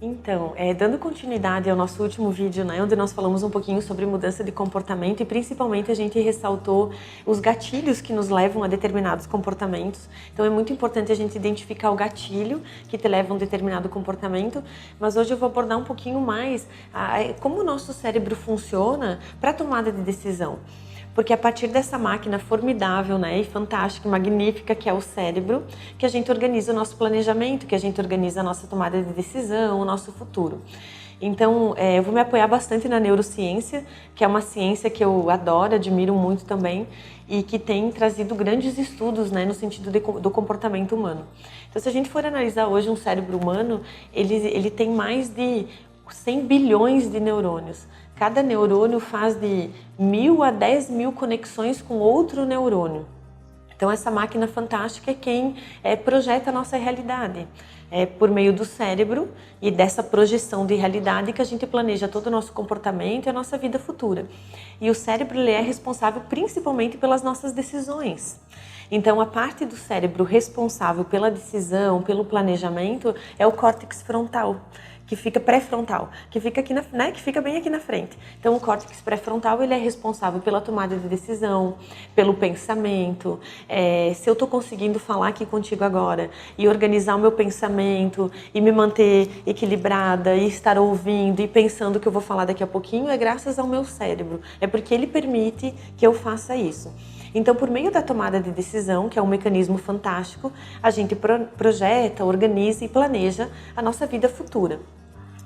Então, dando continuidade ao nosso último vídeo, né, onde nós falamos um pouquinho sobre mudança de comportamento e principalmente a gente ressaltou os gatilhos que nos levam a determinados comportamentos. Então é muito importante a gente identificar o gatilho que te leva a um determinado comportamento, mas hoje eu vou abordar um pouquinho mais como o nosso cérebro funciona para a tomada de decisão. Porque a partir dessa máquina formidável, né, e fantástica, magnífica que é o cérebro, que a gente organiza o nosso planejamento, que a gente organiza a nossa tomada de decisão, o nosso futuro. Então, eu vou me apoiar bastante na neurociência, que é uma ciência que eu adoro, admiro muito também, e que tem trazido grandes estudos, né, no sentido do comportamento humano. Então, se a gente for analisar hoje um cérebro humano, ele tem mais de 100 bilhões de neurônios. Cada neurônio faz de 1000 a 10.000 conexões com outro neurônio. Então essa máquina fantástica é quem projeta a nossa realidade. É por meio do cérebro e dessa projeção de realidade que a gente planeja todo o nosso comportamento e a nossa vida futura. E o cérebro ele é responsável principalmente pelas nossas decisões. Então a parte do cérebro responsável pela decisão, pelo planejamento, é o córtex frontal, que fica pré-frontal, que fica aqui que fica bem aqui na frente. Então o córtex pré-frontal ele é responsável pela tomada de decisão, pelo pensamento. Se eu estou conseguindo falar aqui contigo agora e organizar o meu pensamento e me manter equilibrada e estar ouvindo e pensando o que eu vou falar daqui a pouquinho, é graças ao meu cérebro. É porque ele permite que eu faça isso. Então, por meio da tomada de decisão, que é um mecanismo fantástico, a gente projeta, organiza e planeja a nossa vida futura.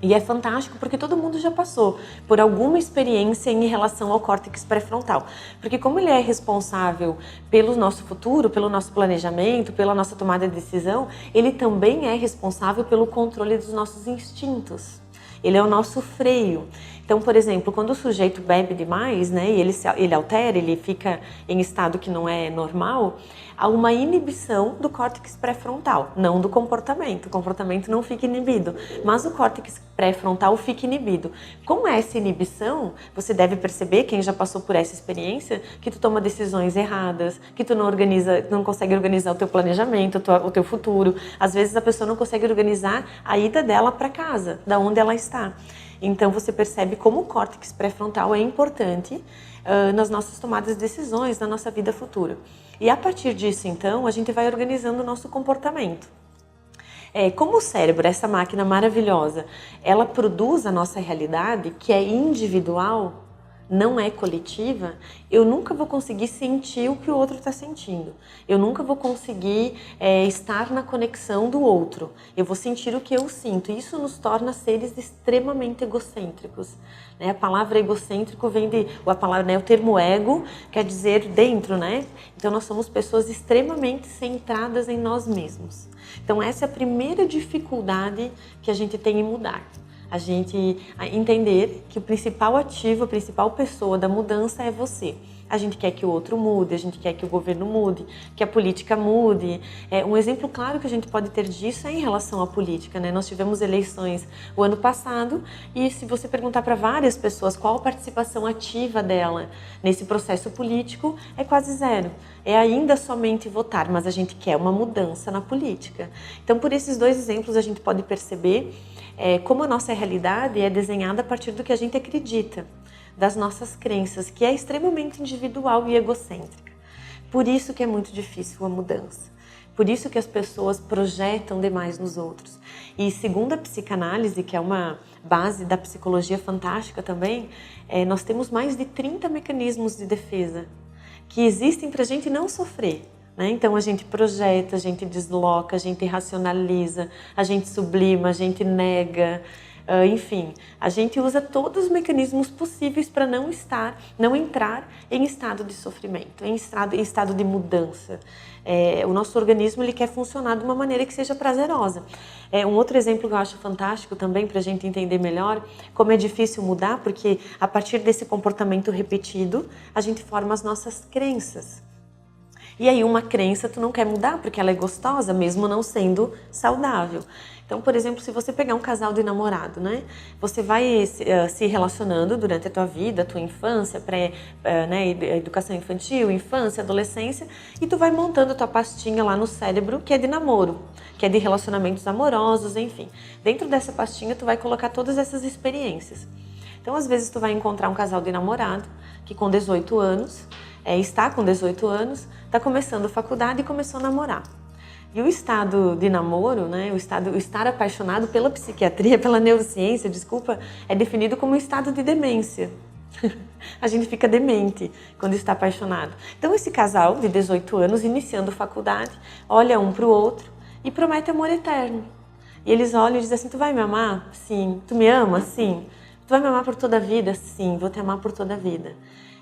E é fantástico porque todo mundo já passou por alguma experiência em relação ao córtex pré-frontal. Porque como ele é responsável pelo nosso futuro, pelo nosso planejamento, pela nossa tomada de decisão, ele também é responsável pelo controle dos nossos instintos. Ele é o nosso freio. Então, por exemplo, quando o sujeito bebe demais, né, e ele altera, ele fica em estado que não é normal, há uma inibição do córtex pré-frontal, não do comportamento. O comportamento não fica inibido, mas o córtex pré-frontal fica inibido. Com essa inibição, você deve perceber, quem já passou por essa experiência, que tu toma decisões erradas, que tu não consegue organizar o teu planejamento, o teu futuro. Às vezes a pessoa não consegue organizar a ida dela para casa, da onde ela está. Então você percebe como o córtex pré-frontal é importante nas nossas tomadas de decisões, na nossa vida futura. E a partir disso, então, a gente vai organizando o nosso comportamento. Como o cérebro, essa máquina maravilhosa, ela produz a nossa realidade, que é individual, não é coletiva, eu nunca vou conseguir sentir o que o outro está sentindo. Eu nunca vou conseguir estar na conexão do outro. Eu vou sentir o que eu sinto. E isso nos torna seres extremamente egocêntricos. A palavra egocêntrico vem o termo ego quer dizer dentro, né? Então nós somos pessoas extremamente centradas em nós mesmos. Então essa é a primeira dificuldade que a gente tem em mudar. A gente entender que o principal ativo, a principal pessoa da mudança é você. A gente quer que o outro mude, a gente quer que o governo mude, que a política mude. Um exemplo claro que a gente pode ter disso é em relação à política, né? Nós tivemos eleições o ano passado e se você perguntar para várias pessoas qual a participação ativa dela nesse processo político, é quase zero. É ainda somente votar, mas a gente quer uma mudança na política. Então, por esses dois exemplos, a gente pode perceber como a nossa realidade é desenhada a partir do que a gente acredita, das nossas crenças, que é extremamente individual e egocêntrica. Por isso que é muito difícil a mudança. Por isso que as pessoas projetam demais nos outros. E segundo a psicanálise, que é uma base da psicologia fantástica também, nós temos mais de 30 mecanismos de defesa que existem para a gente não sofrer. Então a gente projeta, a gente desloca, a gente racionaliza, a gente sublima, a gente nega, enfim, a gente usa todos os mecanismos possíveis para não entrar em estado de sofrimento, em estado de mudança. O nosso organismo ele quer funcionar de uma maneira que seja prazerosa. Um outro exemplo que eu acho fantástico também para a gente entender melhor como é difícil mudar, porque a partir desse comportamento repetido a gente forma as nossas crenças. E aí uma crença tu não quer mudar porque ela é gostosa, mesmo não sendo saudável. Então, por exemplo, se você pegar um casal de namorado, né? Você vai se relacionando durante a tua vida, a tua infância, né, educação infantil, infância, adolescência, e tu vai montando a tua pastinha lá no cérebro que é de namoro, que é de relacionamentos amorosos, enfim. Dentro dessa pastinha tu vai colocar todas essas experiências. Então, às vezes tu vai encontrar um casal de namorado que com 18 anos, está com 18 anos, está começando faculdade e começou a namorar. E o estado de namoro, né, o estar apaixonado pela psiquiatria, pela neurociência, desculpa, é definido como um estado de demência. A gente fica demente quando está apaixonado. Então esse casal de 18 anos, iniciando faculdade, olha um para o outro e promete amor eterno. E eles olham e dizem assim, tu vai me amar? Sim. Tu me ama? Sim. Tu vai me amar por toda a vida? Sim, vou te amar por toda a vida.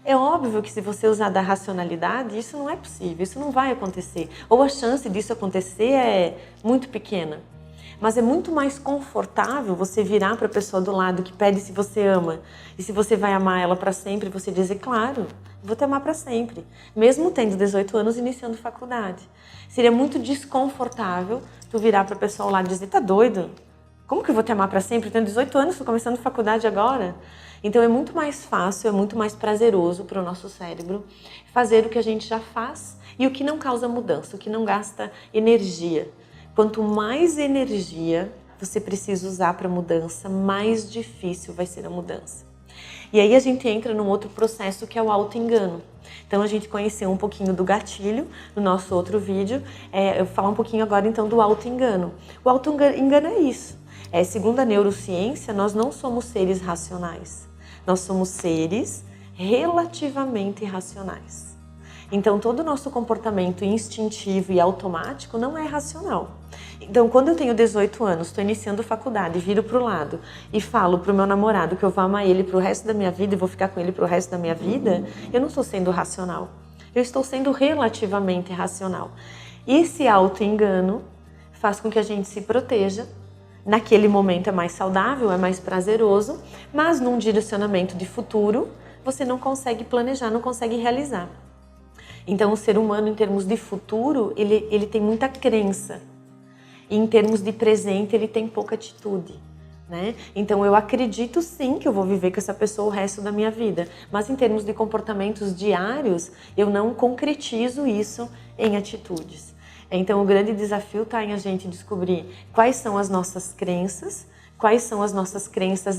É óbvio que se você usar da racionalidade, isso não é possível, isso não vai acontecer. Ou a chance disso acontecer é muito pequena. Mas é muito mais confortável você virar para a pessoa do lado que pede se você ama e se você vai amar ela para sempre, você dizer, claro, vou te amar para sempre, mesmo tendo 18 anos e iniciando faculdade. Seria muito desconfortável tu virar para a pessoa ao lado e dizer, tá doido? Como que eu vou te amar para sempre? Eu tenho 18 anos, estou começando faculdade agora. Então é muito mais fácil, é muito mais prazeroso para o nosso cérebro fazer o que a gente já faz e o que não causa mudança, o que não gasta energia. Quanto mais energia você precisa usar para mudança, mais difícil vai ser a mudança. E aí a gente entra num outro processo que é o auto-engano. Então a gente conheceu um pouquinho do gatilho no nosso outro vídeo, eu vou falar um pouquinho agora então do auto-engano. O auto-engano é isso. Segundo a neurociência, nós não somos seres racionais. Nós somos seres relativamente racionais. Então, todo o nosso comportamento instintivo e automático não é racional. Então, quando eu tenho 18 anos, estou iniciando faculdade, viro para o lado e falo para o meu namorado que eu vou amar ele para o resto da minha vida e vou ficar com ele para o resto da minha vida, eu não estou sendo racional. Eu estou sendo relativamente racional. E esse auto-engano faz com que a gente se proteja. Naquele momento é mais saudável, é mais prazeroso, mas num direcionamento de futuro, você não consegue planejar, não consegue realizar. Então, o ser humano, em termos de futuro, ele tem muita crença. E em termos de presente, ele tem pouca atitude. Né? Então, eu acredito sim que eu vou viver com essa pessoa o resto da minha vida. Mas em termos de comportamentos diários, eu não concretizo isso em atitudes. Então, o grande desafio está em a gente descobrir quais são as nossas crenças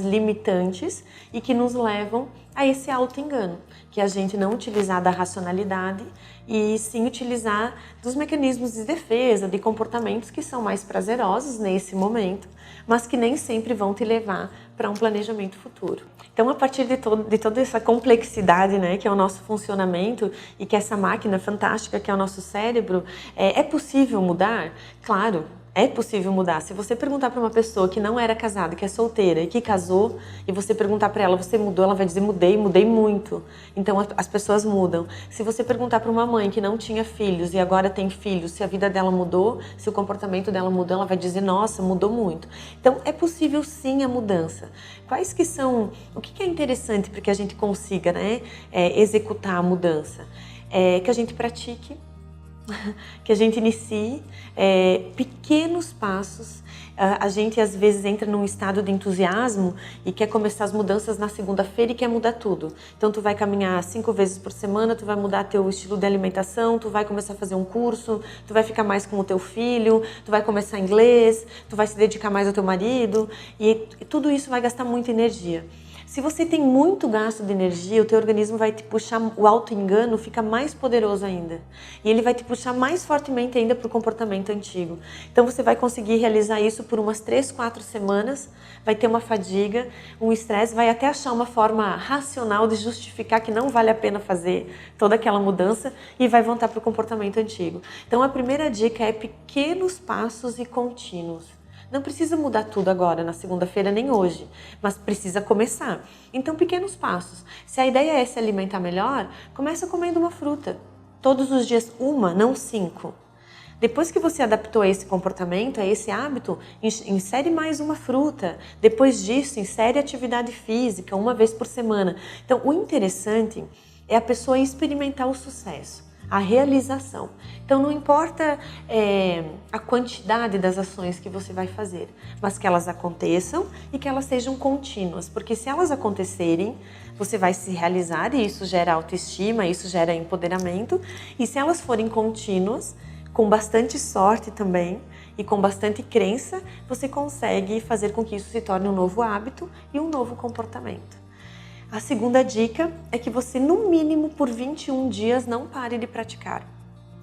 limitantes e que nos levam a esse auto-engano, que é a gente não utilizar da racionalidade e sim utilizar dos mecanismos de defesa, de comportamentos que são mais prazerosos nesse momento, mas que nem sempre vão te levar para um planejamento futuro. Então, a partir de toda essa complexidade, né, que é o nosso funcionamento e que é essa máquina fantástica que é o nosso cérebro, é possível mudar? Claro. É possível mudar. Se você perguntar para uma pessoa que não era casada, que é solteira e que casou, e você perguntar para ela, você mudou? Ela vai dizer, mudei muito. Então as pessoas mudam. Se você perguntar para uma mãe que não tinha filhos e agora tem filhos, se a vida dela mudou, se o comportamento dela mudou, ela vai dizer, nossa, mudou muito. Então é possível sim a mudança. Quais que são, o que é interessante para que a gente consiga, né, executar a mudança? Que a gente pratique, que a gente inicie pequenos passos. A gente às vezes entra num estado de entusiasmo e quer começar as mudanças na segunda-feira e quer mudar tudo. Então tu vai caminhar 5 vezes por semana, tu vai mudar teu estilo de alimentação, tu vai começar a fazer um curso, tu vai ficar mais com o teu filho, tu vai começar inglês, tu vai se dedicar mais ao teu marido e tudo isso vai gastar muita energia. Se você tem muito gasto de energia, o teu organismo vai te puxar, o auto-engano fica mais poderoso ainda. E ele vai te puxar mais fortemente ainda para o comportamento antigo. Então você vai conseguir realizar isso por umas 3, 4 semanas, vai ter uma fadiga, um estresse, vai até achar uma forma racional de justificar que não vale a pena fazer toda aquela mudança e vai voltar para o comportamento antigo. Então a primeira dica é pequenos passos e contínuos. Não precisa mudar tudo agora, na segunda-feira, nem hoje, mas precisa começar. Então, pequenos passos. Se a ideia é se alimentar melhor, começa comendo uma fruta. Todos os dias, uma, não 5. Depois que você adaptou a esse comportamento, a esse hábito, insere mais uma fruta. Depois disso, insere atividade física, 1 vez por semana. Então, o interessante é a pessoa experimentar o sucesso. a realização. Então não importa a quantidade das ações que você vai fazer, mas que elas aconteçam e que elas sejam contínuas, porque se elas acontecerem, você vai se realizar e isso gera autoestima, isso gera empoderamento, e se elas forem contínuas, com bastante sorte também e com bastante crença, você consegue fazer com que isso se torne um novo hábito e um novo comportamento. A segunda dica é que você, no mínimo, por 21 dias, não pare de praticar.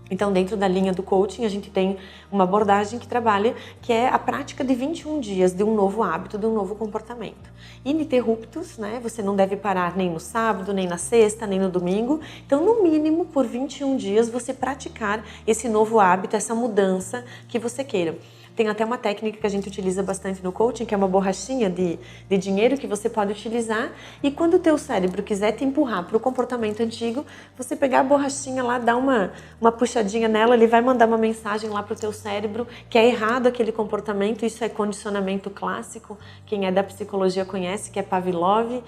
Então, dentro da linha do coaching, a gente tem uma abordagem que trabalha, que é a prática de 21 dias de um novo hábito, de um novo comportamento. Ininterruptos, né? Você não deve parar nem no sábado, nem na sexta, nem no domingo. Então, no mínimo, por 21 dias, você praticar esse novo hábito, essa mudança que você queira. Tem até uma técnica que a gente utiliza bastante no coaching, que é uma borrachinha de dinheiro que você pode utilizar, e quando o teu cérebro quiser te empurrar para o comportamento antigo, você pegar a borrachinha lá, dar uma puxadinha nela, ele vai mandar uma mensagem lá para o teu cérebro que é errado aquele comportamento. Isso é condicionamento clássico, quem é da psicologia conhece, que é Pavlov.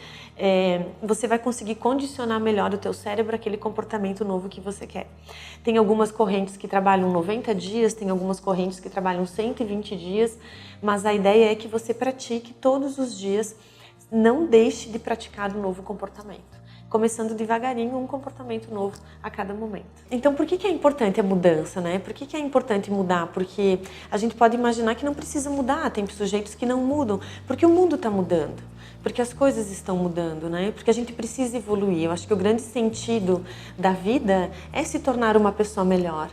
Você vai conseguir condicionar melhor o teu cérebro àquele comportamento novo que você quer. Tem algumas correntes que trabalham 90 dias, tem algumas correntes que trabalham 120 dias, mas a ideia é que você pratique todos os dias, não deixe de praticar um novo comportamento, começando devagarinho um comportamento novo a cada momento. Então, por que é importante a mudança, né? Por que é importante mudar? Porque a gente pode imaginar que não precisa mudar, tem sujeitos que não mudam, porque o mundo está mudando, porque as coisas estão mudando, né? Porque a gente precisa evoluir. Eu acho que o grande sentido da vida é se tornar uma pessoa melhor.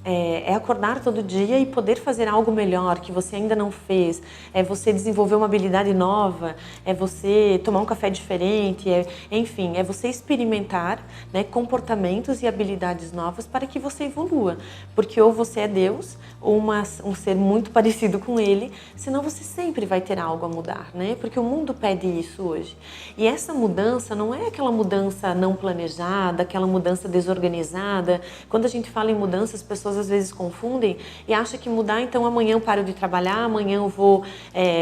É acordar todo dia e poder fazer algo melhor que você ainda não fez, é você desenvolver uma habilidade nova, é você tomar um café diferente, enfim, é você experimentar, né, comportamentos e habilidades novas para que você evolua, porque ou você é Deus ou um ser muito parecido com Ele, senão você sempre vai ter algo a mudar, né? Porque o mundo pede isso hoje. E essa mudança não é aquela mudança não planejada, aquela mudança desorganizada. Quando a gente fala em mudança, as pessoas às vezes confundem e acham que mudar, então amanhã eu paro de trabalhar, amanhã eu vou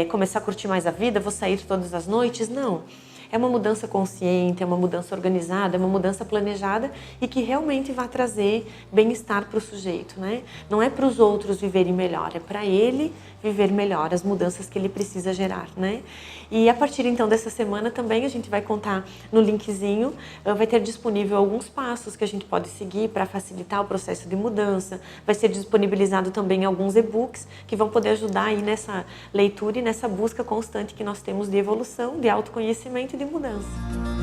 começar a curtir mais a vida, vou sair todas as noites. Não. É uma mudança consciente, é uma mudança organizada, é uma mudança planejada e que realmente vai trazer bem-estar para o sujeito, né? Não é para os outros viverem melhor, é para ele viver melhor, as mudanças que ele precisa gerar, né? E a partir então dessa semana também a gente vai contar no linkzinho, vai ter disponível alguns passos que a gente pode seguir para facilitar o processo de mudança, vai ser disponibilizado também alguns e-books que vão poder ajudar aí nessa leitura e nessa busca constante que nós temos de evolução, de autoconhecimento e de mudança.